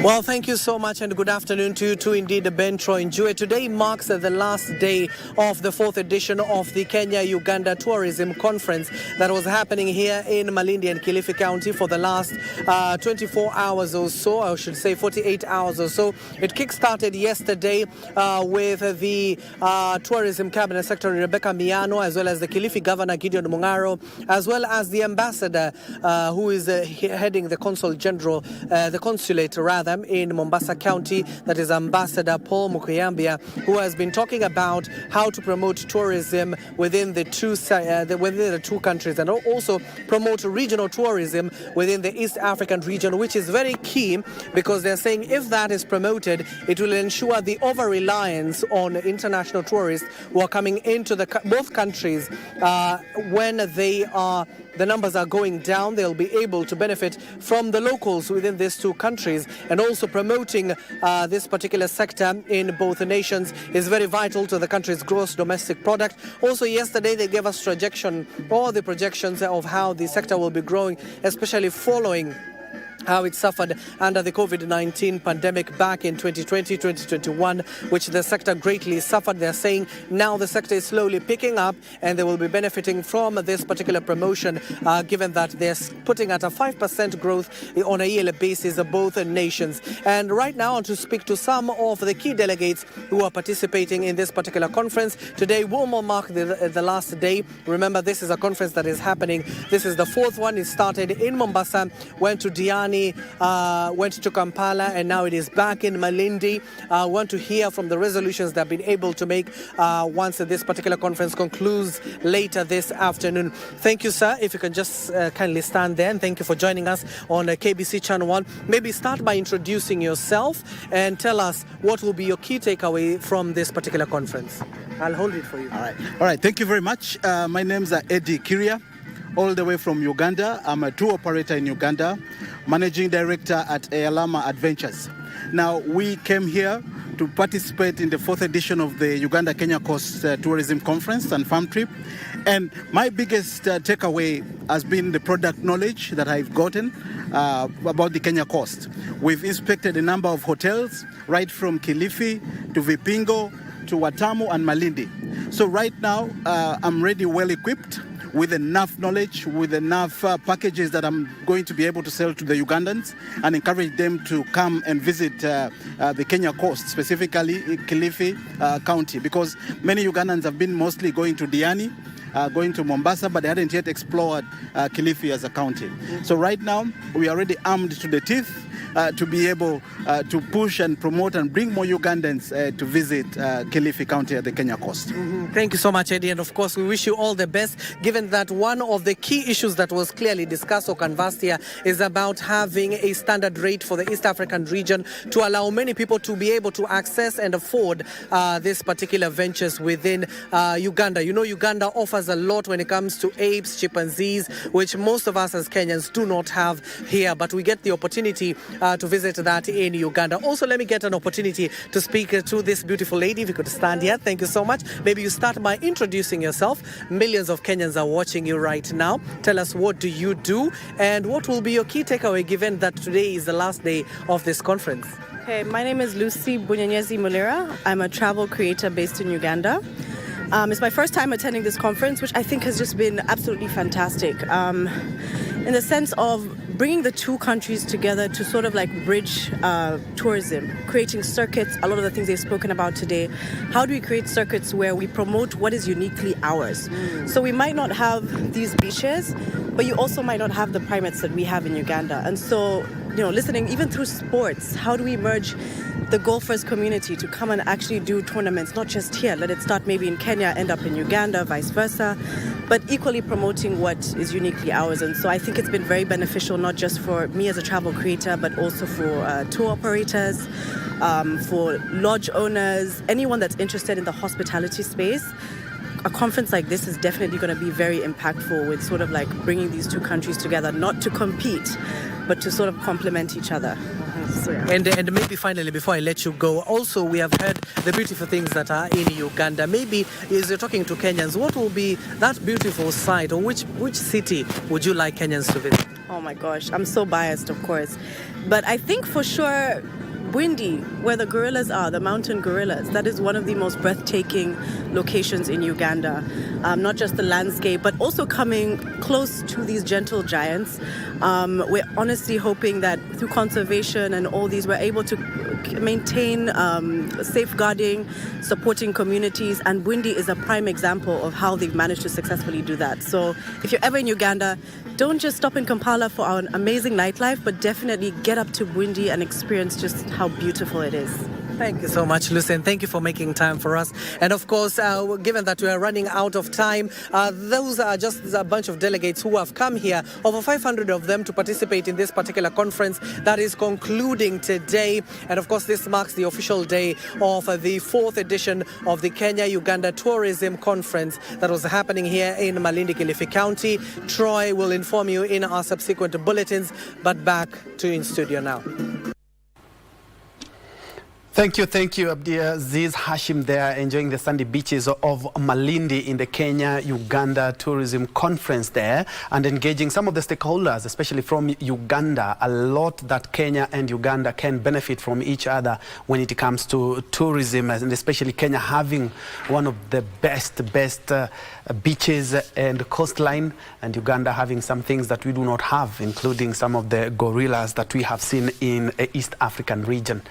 Well, thank you so much and good afternoon to you too, indeed, Ben Troy Njue. Today marks the last day of the fourth edition of the Kenya-Uganda Tourism Conference that was happening here in Malindi and Kilifi County for the last 24 hours or so, I should say 48 hours or so. It kick-started yesterday with the Tourism Cabinet Secretary Rebecca Miano, as well as the Kilifi Governor Gideon Mungaro, as well as the Ambassador who is heading the the Consulate in Mombasa County, that is Ambassador Paul Mukuyambia, who has been talking about how to promote tourism within the two countries and also promote regional tourism within the East African region, which is very key because they're saying if that is promoted, it will ensure the over-reliance on international tourists who are coming into both countries. When the numbers are going down, they'll be able to benefit from the locals within these two countries, and also promoting this particular sector in both nations is very vital to the country's gross domestic product. Also, yesterday they gave us the projections of how the sector will be growing, especially following how it suffered under the COVID-19 pandemic back in 2020, 2021, which the sector greatly suffered. They're saying now the sector is slowly picking up and they will be benefiting from this particular promotion, given that they're putting at a 5% growth on a yearly basis of both nations. And right now, to speak to some of the key delegates who are participating in this particular conference, today will mark the last day. Remember, this is a conference that is happening. This is the fourth one. It started in Mombasa, went to Diani, went to Kampala, and now it is back in Malindi. Want to hear from the resolutions they've been able to make once this particular conference concludes later this afternoon. Thank you, sir. If you can just kindly stand there, and thank you for joining us on KBC Channel 1. Maybe start by introducing yourself and tell us what will be your key takeaway from this particular conference. I'll hold it for you. All right. Thank you very much. My name's Eddie Kiria, all the way from Uganda. I'm a tour operator in Uganda, managing director at Ayalama Adventures. Now, we came here to participate in the fourth edition of the Uganda-Kenya Coast Tourism Conference and Farm Trip. And my biggest takeaway has been the product knowledge that I've gotten about the Kenya Coast. We've inspected a number of hotels, right from Kilifi to Vipingo to Watamu and Malindi. So right now, I'm ready, well equipped, with enough knowledge, with enough packages that I'm going to be able to sell to the Ugandans and encourage them to come and visit the Kenya coast, specifically Kilifi County, because many Ugandans have been mostly going to Diani, going to Mombasa, but they hadn't yet explored Kilifi as a county. So right now, we are already armed to the teeth to be able to push and promote and bring more Ugandans to visit Kilifi County at the Kenya coast. Mm-hmm. Thank you so much, Eddie. And of course, we wish you all the best, given that one of the key issues that was clearly discussed or canvassed here is about having a standard rate for the East African region to allow many people to be able to access and afford this particular ventures within Uganda. You know, Uganda offers a lot when it comes to apes, chimpanzees, which most of us as Kenyans do not have here, but we get the opportunity to visit that in Uganda. Also, let me get an opportunity to speak to this beautiful lady. If you could stand here. Thank you so much. Maybe you start by introducing yourself. Millions of Kenyans are watching you right now. Tell us, what do you do and what will be your key takeaway given that today is the last day of this conference? Okay, my name is Lucy Bunyenyezi Mulira. I'm a travel creator based in Uganda. It's my first time attending this conference, which I think has just been absolutely fantastic. In the sense of bringing the two countries together to sort of like bridge tourism, creating circuits, a lot of the things they've spoken about today. How do we create circuits where we promote what is uniquely ours? So we might not have these beaches, but you also might not have the primates that we have in Uganda. And so, listening even through sports, how do we merge the golfers community to come and actually do tournaments, not just here, let it start maybe in Kenya, end up in Uganda, vice versa, but equally promoting what is uniquely ours. And so I think it's been very beneficial, not just for me as a travel creator, but also for tour operators, for lodge owners, anyone that's interested in the hospitality space. a conference like this is definitely going to be very impactful with sort of like bringing these two countries together, not to compete, but to sort of complement each other. So, yeah. And maybe finally, before I let you go, also we have heard the beautiful things that are in Uganda. Maybe as you're talking to Kenyans, what will be that beautiful site, or which city would you like Kenyans to visit? Oh my gosh, I'm so biased, of course. But I think for sure, Malindi, where the gorillas are, the mountain gorillas, that is one of the most breathtaking locations in Uganda. Not just the landscape, but also coming close to these gentle giants. We're honestly hoping that through conservation and all these, we're able to maintain safeguarding, supporting communities, and Malindi is a prime example of how they've managed to successfully do that. So if you're ever in Uganda, don't just stop in Kampala for our amazing nightlife, but definitely get up to Malindi and experience just how beautiful it is. Thank you so much, Lucy, and thank you for making time for us. And of course, given that we are running out of time, those are just a bunch of delegates who have come here, over 500 of them, to participate in this particular conference that is concluding today. And of course, this marks the official day of the 4th edition of the Kenya-Uganda Tourism Conference that was happening here in Malindi, Kilifi County. Troy will inform you in our subsequent bulletins, but back to in studio now. Thank you, Abdiaziz Hashim there, enjoying the sandy beaches of Malindi in the Kenya-Uganda Tourism Conference there, and engaging some of the stakeholders, especially from Uganda. A lot that Kenya and Uganda can benefit from each other when it comes to tourism, and especially Kenya having one of the best beaches and coastline, and Uganda having some things that we do not have, including some of the gorillas that we have seen in the East African region.